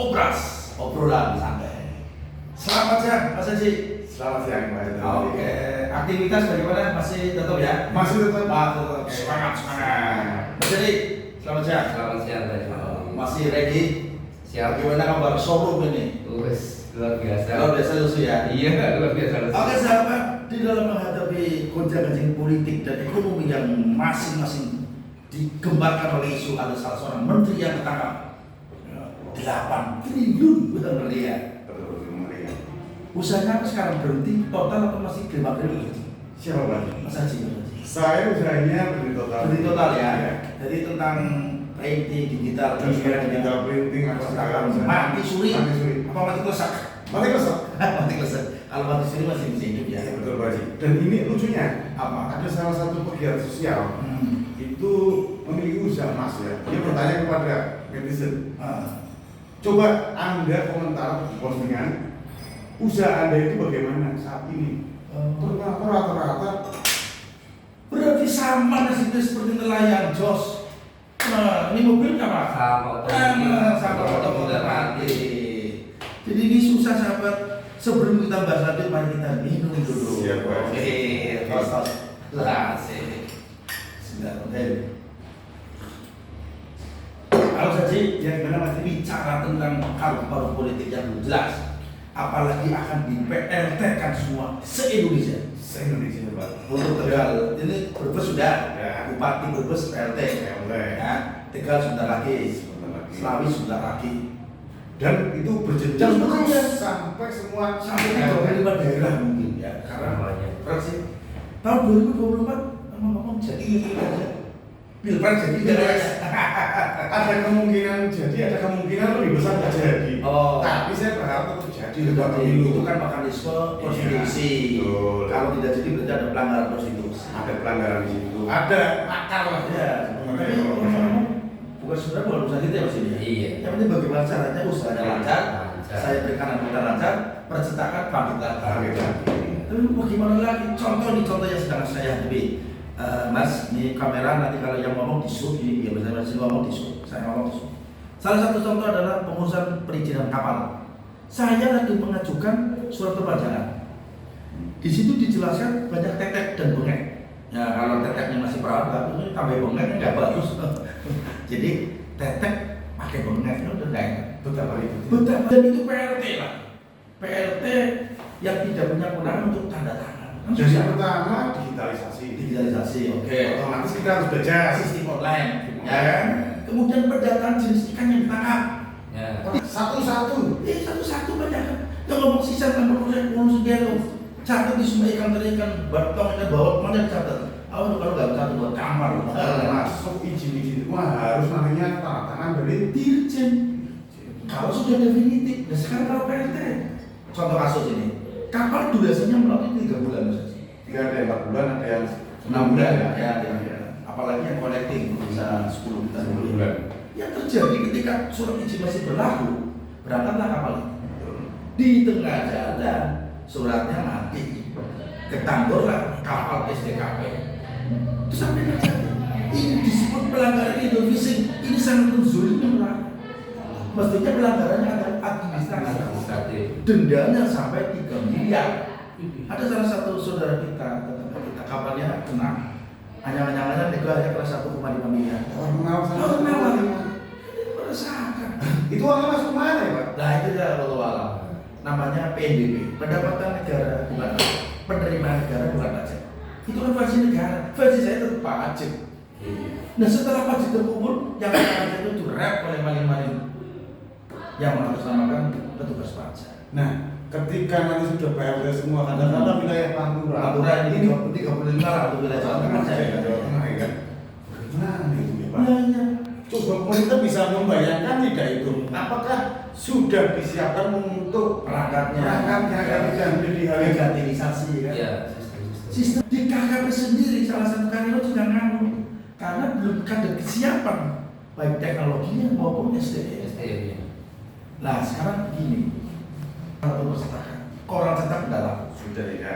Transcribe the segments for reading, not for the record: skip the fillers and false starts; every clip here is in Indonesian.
Obras, obrolan santai. Selamat siang Mas Haji. Selamat siang Pak. Oke, aktivitas bagaimana? Masih tetap ya? Masih tetap. Semangat. Mas Haji, selamat siang. Selamat siang Pak. Masih ready? Siap. Bagaimana kabar showroom ini? Wes luar biasa. Luar biasa lusuh ya? Iya, luar biasa. Oke sahabat, di dalam menghadapi gonjang-ganjing politik dan ekonomi yang masing-masing digembarkan oleh isu ada salah seorang menteri yang ketangkap 8 triliun, betul ya? Betul, meriah. Usahanya apa sekarang, berhenti total atau masih gelap-gelap? Siapa Pak? Mas Haji. Saya usahanya berhenti total. Berhenti total ya? Jadi tentang printing digital dan digital printing apa segala macam. mati suri Mati suri. apa mati klesak? Mati klesak. Mati klesak. Kalau mati suri masih bisa hidup ya? Iya betul Pak. Dan ini lucunya Apa? ada salah satu pegiat sosial itu memiliki usaha emas ya. Dia bertanya kepada netizen, coba Anda komentar di postingan usaha Anda itu bagaimana saat ini? Ternyata rata-rata Berarti sama nasibnya seperti nelayan Jos. Nah, ini mobil nggak Pak? Sama otomobil mati. Jadi ini susah sahabat. Sebelum kita bahas lanjut, mari kita minum dulu. Siap, Pak. Oke, tos. Asik. Sebentar. Kalau saja yang benar masih bicara tentang paru-paru politik yang belum jelas, apalagi akan di PLT kan semua se-Indonesia. se-Indonesia Pak. Untuk Tegal ini Brebes sudah, Ya. Bupati Brebes PLT, ya. Tegal sudah lagi, Selawi sudah lagi, Dan itu berjenjang Dan terus terus. sampai semua sampai 35 daerah mungkin ya. Karena Fraksi tahun 2024 ngomong jadi itu aja. Pilpres jadi nggak ada. ada kemungkinan jadi, ada kemungkinan lebih besar nggak jadi. Oh. Tapi saya berharap tetap jadi. Itu kan mekanisme konstitusi. Betul. Kalau tidak jadi berarti ada pelanggaran konstitusi. Ada pelanggaran di situ. Ada akal lah. Ya, tapi ngomong-ngomong, bukan sebenarnya bukan urusan kita ya Mas ini. Iya. Yang penting bagaimana caranya usahanya lancar, Lancar. saya berikan anggota lancar, percetakan bangkit lagi. Bangkit lagi. Tapi bagaimana lagi? Contoh yang sedang saya hadapi. Mas, ini kamera nanti kalau yang ngomong di shoot, ini biar saya masih ngomong di shoot, saya ngomong di shoot. Salah satu contoh adalah pengurusan perizinan kapal. Saya lagi mengajukan surat perpanjangan. Di situ dijelaskan banyak tetek dan bengek. Ya kalau teteknya masih perawat bagus, ini tambah bengek nggak bagus. Jadi tetek pakai bengek itu udah nggak enak. Betapa itu. Betapa dan itu PLT lah. PLT yang tidak punya kewenangan untuk tanda tangan. Kan Jadi susah. yang pertama digitalisasi. Oke. Otomatis kita harus belajar Sistem online, ya kan? Kemudian pendataan jenis ikan yang ditangkap. Ya. satu-satu. Satu-satu banyak kan. Yang ngomong sisa tanpa proses ngurus dia tuh. Catat di semua ikan teri ikan batong ikan bawah mana dicatat. Kalau nggak catat buat kamar. Masuk izin wah harus namanya tanda tangan dari Dirjen. Kalau sudah definitif, nah sekarang kalau PLT. Contoh kasus ini, kapal durasinya melalui 3 bulan saja. tiga ada yang 4 bulan, ada yang 6 bulan ya. Apalagi yang connecting bisa 10 bulan. Yang terjadi ketika surat izin masih berlaku, berangkatlah kapal itu. Di tengah jalan suratnya mati, ketangguhlah kapal SDKP. Itu sampai terjadi. Ini disebut pelanggaran illegal fishing. Ini sangat menzolimi. Mestinya pelanggarannya ada administratif. Dendanya sampai 3 miliar. Ada salah satu saudara kita, tetangga kita kapalnya kena anyang-anyangannya negara kelas 1,5 miliar. kenal Meresahkan. itu uangnya masuk mana ya Pak? Nah itu ya Allah alam. Namanya PNBP, pendapatan negara bukan penerimaan negara bukan pajak. Itu kan versi negara, versi saya tetap pajak. Nah setelah pajak terkumpul, yang pajak itu dirap oleh maling-maling yang mengatasnamakan petugas pajak. Nah, ketika nanti sudah PLT semua katakanlah wilayah Pantura ini 35 atau wilayah Jawa Tengah saya. Jawa Tengah ya kan? Bagaimana itu ya Pak? Nah, Coba pemerintah bisa membayangkan tidak itu? Apakah sudah disiapkan untuk perangkatnya agar tidak menjadi hal yang negativisasi kan? Ya, Sistem di KKP sendiri salah satu karyawan juga nganggur karena belum ada kesiapan baik teknologinya maupun SDM. SDM. Nah sekarang begini, kalau percetakan, koran cetak udah laku, sudah ya?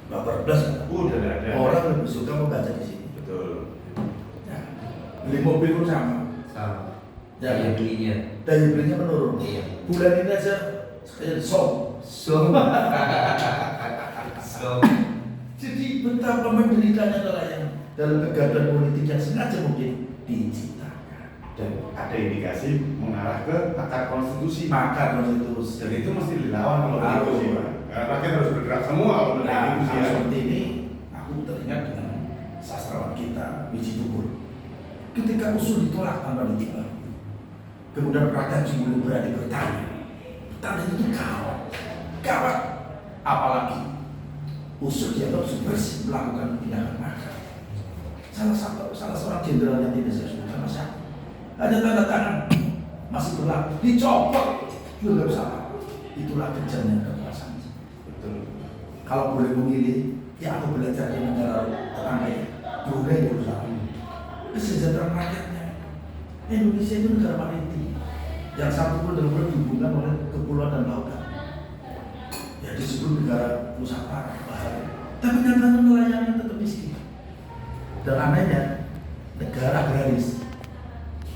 baper plus Udah ada. orang lebih suka membaca di sini. Betul. Ya. Beli mobil pun sama. Daya belinya. daya belinya menurun. Iya. Bulan ini aja som. So. Jadi betapa menderitanya nelayan dalam kegaduhan politik yang sengaja mungkin diciptakan. Dan ada indikasi mengarah ke akar konstitusi. Maka konstitusi. Dan itu mesti dilawan kalau Harus. begitu sih, Pak. Karena rakyat harus bergerak semua kalau Nah, begitu sih. hal Ya. seperti ini aku teringat dengan sastrawan kita Wiji Tukur. Ketika usul ditolak tanpa ditimbang, kemudian rakyat cuma berani bertanya. Bertanya itu gawat, apalagi usul dianggap subversif melakukan tindakan makar. Salah seorang jenderal yang tidak saya sebut sama siapa. Ada tanda tangan masih berlaku, dicopot juga nggak bisa apa. Itulah kejamnya kekuasaan. Betul. Kalau boleh memilih, ya aku belajar di negara tetangga ya, Brunei berusaha. Kesejahteraan rakyatnya. Indonesia itu negara maritim yang satu pun benar-benar dihubungkan oleh kepulauan dan lautan. Ya disebut negara Nusantara, bahaya. Tapi nyatanya nelayannya tetap miskin. Dan anehnya, negara agraris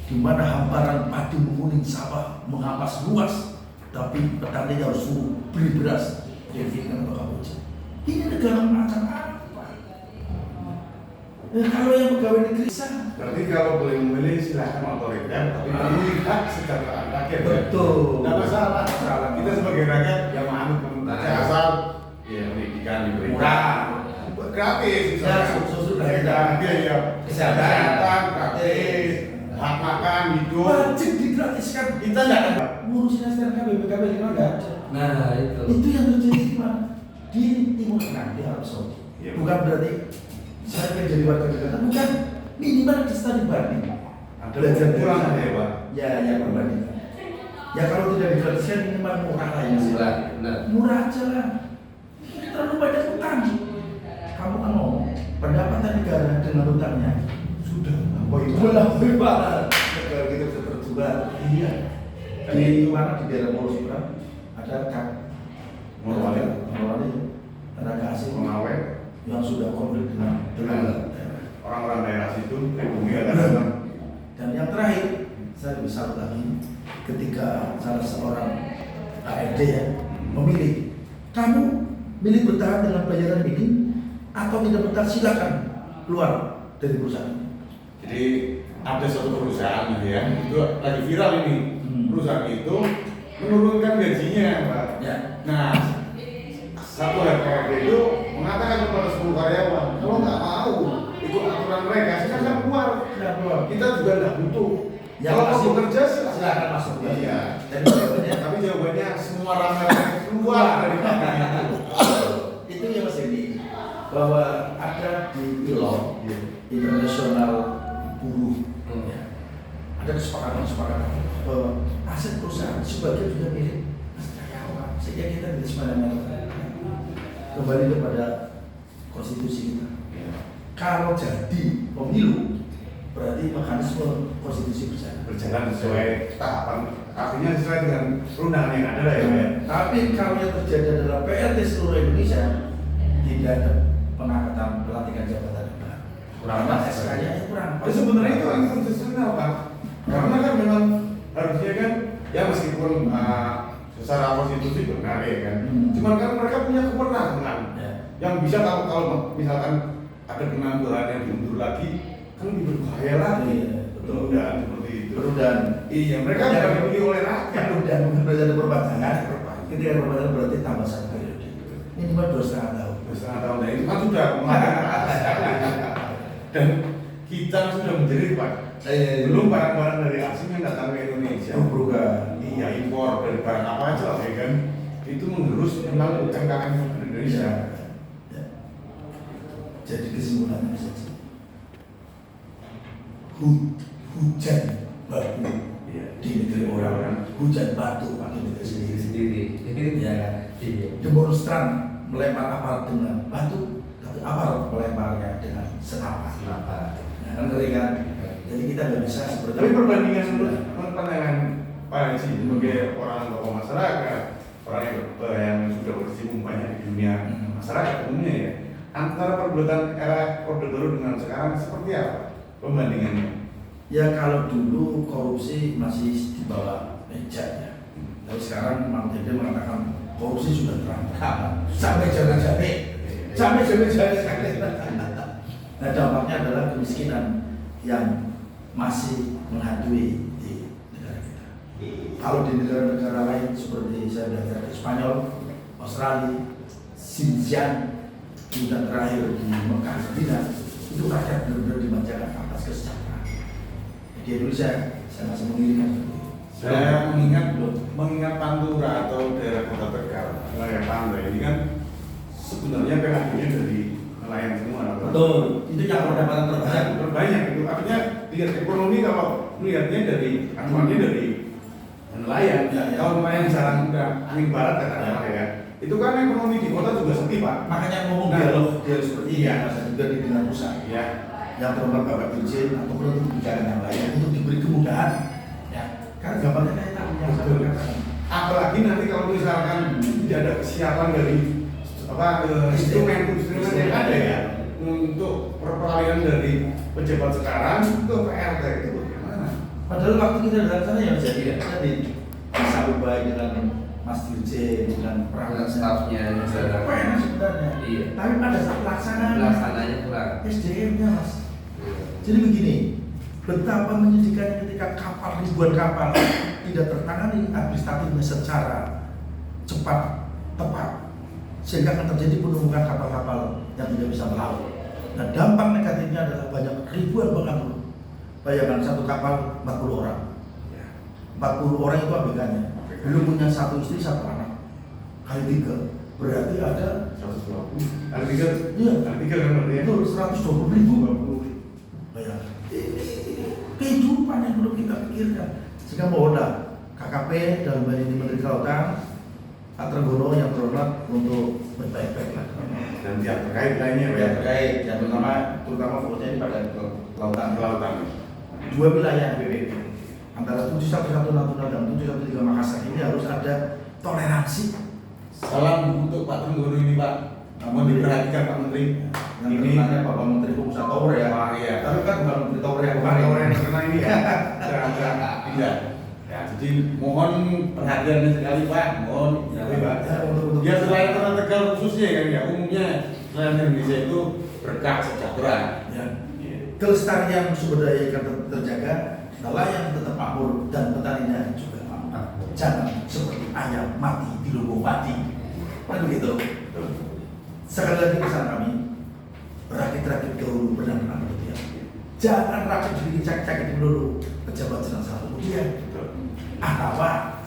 di mana hamparan padi menguning sawah menghampas luas, tapi petaninya harus suruh beli beras dari Vietnam atau Kamboja. Ini negara macam apa? Kalau yang pegawai negeri sah. Berarti kalau boleh memilih silahkan otoriter, tapi melihat kesejahteraan rakyat. Betul. Tidak masalah. Kita sebagai rakyat yang menganut pemerintah asal, ya pendidikan diberi Murah. gratis. Ya, susu dari ya. Kesehatan gratis, hak makan hidup. Wajib digratiskan. Kita tidak ada. Ngurusin STNK BPKB lima nggak ada. Nah, itu. Itu yang terjadi di mana? Di Timur Tengah, di Arab Saudi. Ya. Bukan berarti saya ingin jadi warga negara, bukan. Minimal kita dibanding. Belajar kurang dari ada ya, Pak. Ya perbandingan. Ya kalau tidak digratiskan minimal murah lah ya. Murah, benar. Murah aja lah. Terlalu banyak utang. Kamu kan ngomong pendapatan negara dengan utangnya sudah melampaui barat. Negara kita bisa terjual. Iya. Di mana di daerah Pulau Seberang ada Morowali, tenaga asing Mengawet yang sudah konflik dengan orang-orang daerah situ, pribumi ada. dan yang terakhir saya bisa lagi ketika salah seorang ARD ya memilih, kamu milih bertahan dengan bayaran ini atau tidak bertahan, silakan keluar dari perusahaan. Jadi ada suatu perusahaan gitu ya, itu lagi viral ini. Perusahaan itu menurunkan gajinya, Pak. Ya. Nah, satu HRD itu mengatakan kepada 10 karyawan, kalau nggak mau ikut aturan mereka, silakan keluar. Kita juga nggak butuh. Yang Kalau masih mau bekerja silakan masuk. Iya. Tapi jawabannya semua ramai keluar dari pabrik itu. itu yang Mas Edi, bahwa ada di ILO Internasional Buruh ya, ada kesepakatan bahwa aset perusahaan sebagian sudah milik karyawan, sehingga kita tidak sembarangan kembali kepada konstitusi kita. Kalau jadi pemilu berarti mekanisme konstitusi Berjalan sesuai tahapan, artinya sesuai dengan perundangan yang ada lah ya. Tapi kalau yang terjadi adalah PLT seluruh Indonesia tidak ada pengangkatan pelantikan jabatan baru. Kurang Karena pas. SK-nya kurang. Tapi sebenarnya itu inkonstitusional, Pak. Karena kan memang harusnya kan ya meskipun secara konstitusi benar ya kan. Cuman kan mereka punya kewenangan Ya. yang bisa kalau misalkan ada penambahan yang diundur lagi kan lebih berbahaya lagi. Iya, betul. Penundaan seperti itu. Penundaan. Iya, mereka bukan dimiliki oleh rakyat. Penundaan bukan berarti ada perpanjangan. Ketika perpanjangan berarti tambah 1 periode. Minimal 2,5 tahun. 2,5 tahun, nah itu kan sudah melanggar atas. Dan kita sudah menjerit, Pak. Belum barang-barang dari asing yang datang ke Indonesia. Iya, impor dari barang apa aja lah ya kan. Itu menggerus memang UMKM Indonesia. Ya. Jadi kesimpulannya saja. Hujan batu di negeri orang, hujan batu di negeri sendiri. Ya kan? Demonstran melempar aparat dengan batu, tapi aparat melemparnya dengan senapan. Ya, kan ngeri kan? Jadi kita nggak bisa seperti. Tapi perbandingan menurut pandangan Pak Haji sebagai orang tokoh masyarakat, orang yang sudah berkecimpung banyak di dunia masyarakat umumnya ya, antara perbuatan era Orde Baru dengan sekarang seperti apa pembandingannya? Ya kalau dulu korupsi masih di bawah meja ya. Tapi sekarang Mang Dede mengatakan korupsi sudah terang-terangan sampai jalan-jalan, sampai jalan-jalan. Nah dampaknya adalah kemiskinan yang masih menghantui di negara kita. Kalau di negara-negara lain seperti saya belajar di Spanyol, Australia, Xinjiang, kemudian terakhir di Mekah, Medina, itu rakyat benar-benar dimanjakan atas kesejahteraan. Di Indonesia saya masih menginginkan seperti itu. Saya mengingat Pantura atau daerah Kota Tegal, wilayah pantai ini kan sebenarnya PHD-nya dari nelayan semua. Betul, itu yang pendapatan terbanyak. Terbanyak itu, artinya lihat ekonomi kalau melihatnya dari acuannya dari nelayan. Ya. Kalau nelayan sekarang udah angin barat katakanlah ya, itu kan ekonomi di kota juga sepi Pak. Makanya ngomong dialog seperti ini ya, masa juga di dengan pusat. Ya. Yang terhormat Bapak Dirjen atau untuk kebijakan yang lain untuk diberi kemudahan. Ya, karena gambarnya kayak tadi yang saya katakan. Apalagi nanti kalau misalkan tidak ada kesiapan dari instrumen yang ada ya untuk peralihan dari pejabat sekarang ke PLT itu bagaimana? Padahal waktu kita datang sana ya jadi ya tadi disambut baik dengan Mas Dirjen dengan perangkat Staffnya juga. enak sebenarnya. Iya. Tapi pada saat pelaksanaan Pelaksananya kurang. SDM-nya Mas. Jadi begini, betapa menyedihkannya ketika kapal ribuan kapal tidak tertangani administratifnya secara cepat, tepat, sehingga akan terjadi penumpukan kapal-kapal yang tidak bisa melaut. Nah dampak negatifnya adalah banyak ribuan penganggur. Bayangkan satu kapal 40 orang, 40 orang itu ABK-nya, belum punya satu istri satu anak, kali 3 berarti ada 120. Kali 3. Iya. Kali 3 kan berarti ya. Itu 120.000. Bayangkan. Kehidupan yang perlu kita pikirkan. Sehingga mohonlah KKP dalam hal ini Menteri Kelautan, Pak Trenggono yang terhormat untuk berbaik-baik lah. Dan pihak terkait lainnya ya. Terkait dan terutama fokusnya ini pada kelautan. 2 wilayah BPP antara 711 Natuna dan 713 Makassar ini harus ada toleransi. Salam untuk Pak Trenggono ini Pak. Namun diperhatikan Pak Menteri. Yang terkenanya Bapak Menteri Pengusaha Tower ya. Iya. Tapi kan bukan Menteri Tower yang Bukan orang yang terkena ini ya. Tidak. Ya, jadi mohon perhatiannya sekali Pak. Mohon Ya, Pak. untuk Ya selain Kota Tegal khususnya kan ya umumnya nelayan Indonesia itu berkah sejahtera. ya. Kelestarian sumber daya ikan terjaga, nelayan tetap makmur dan petaninya juga makmur. Jangan seperti ayam mati di lubung mati. Kan begitu. Sekali lagi pesan kami, rakit-rakit ke hulu benar-benar kemudian. Jangan rakit bikin sakit-sakit dulu, pejabat sedang salah kemudian. Atau kan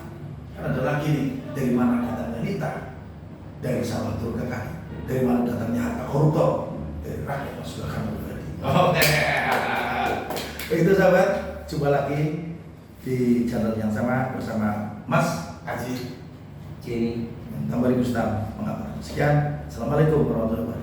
ada lagi nih, dari mana datangnya Nita? Dari sawah turun ke kaki. Dari mana datangnya harta koruptor? Dari rakyat yang sudah kamu pribadi. Oke. Begitu sahabat, jumpa lagi di channel yang sama bersama Mas Haji Jenny. Tambari Gustam mengabar. Sekian, assalamualaikum warahmatullahi wabarakatuh.